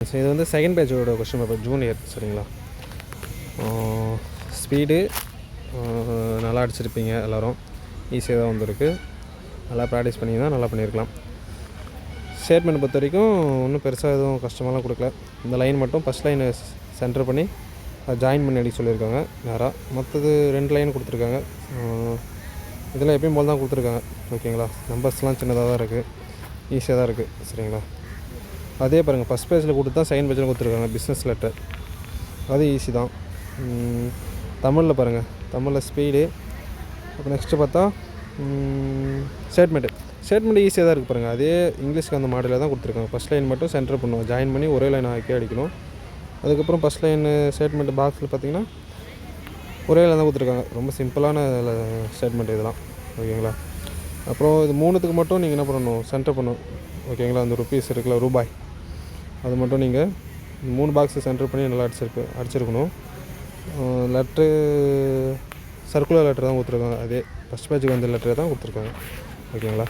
So இது வந்து second பேட்சோட question paper junior. சரிங்களா? ஸ்பீடு நல்லா அடிச்சிருப்பீங்க எல்லோரும். ஈஸியாக தான் வந்திருக்கு. நல்லா ப்ராக்டிஸ் பண்ணிங்கன்னா நல்லா பண்ணியிருக்கலாம். ஸ்டேட்மெண்ட் பொறுத்த வரைக்கும் ஒன்றும் பெருசாக எதுவும் கஷ்டமாலாம் கொடுக்கல. இந்த லைன் மட்டும் ஃபஸ்ட் லைனை சென்டர் பண்ணி அதை ஜாயின் பண்ணி அடிக்க சொல்லியிருக்காங்க நேராக. மற்றது 2 லைன் கொடுத்துருக்காங்க. இதெல்லாம் எப்பயும் போல் தான் கொடுத்துருக்காங்க. ஓகேங்களா? நம்பர்ஸ்லாம் சின்னதாக தான் இருக்குது, ஈஸியாக தான் இருக்குது. சரிங்களா? அதே பாருங்கள், ஃபஸ்ட் பேஜில் கொடுத்து தான் செகண்ட் பேஜில் கொடுத்துருக்காங்க பிஸ்னஸ் லெட்டர். அது ஈஸி தான். தமிழில் பாருங்கள், தமிழில் ஸ்பீடு. அப்போ நெக்ஸ்ட்டு பார்த்தா ஸ்டேட்மெண்ட்டு ஈஸியாக தான் இருக்குது பாருங்கள். அதே இங்கிலீஷ்க்கு அந்த மாடலில் தான் கொடுத்துருக்காங்க. ஃபஸ்ட் லைன் மட்டும் சென்டர் பண்ணுவோம், ஜாயின் பண்ணி ஒரே லைன் ஆக்கி அடிக்கணும். அதுக்கப்புறம் ஃபஸ்ட் லைன் ஸ்டேட்மெண்ட் பாக்ஸில் பார்த்திங்கன்னா ஒரே லைன் தான் கொடுத்துருக்காங்க. ரொம்ப சிம்பிளான ஸ்டேட்மெண்ட் இதெல்லாம். ஓகேங்களா? அப்புறம் இது 3த்துக்கு மட்டும் நீங்கள் என்ன பண்ணணும், சென்டர் பண்ணணும். ஓகேங்களா? அந்த ருப்பீஸ் இருக்குல்ல, ரூபாய், அது மட்டும் நீங்கள் 3 பாக்ஸை சென்டர் பண்ணி நல்லா அடிச்சிருக்கணும். லெட்ரு சர்க்குலர் லெட்டர் தான் கொடுத்துருக்காங்க. அதே ஃபஸ்ட் பேஜுக்கு வந்த லெட்டரை தான் கொடுத்துருக்காங்க. ஓகேங்களா?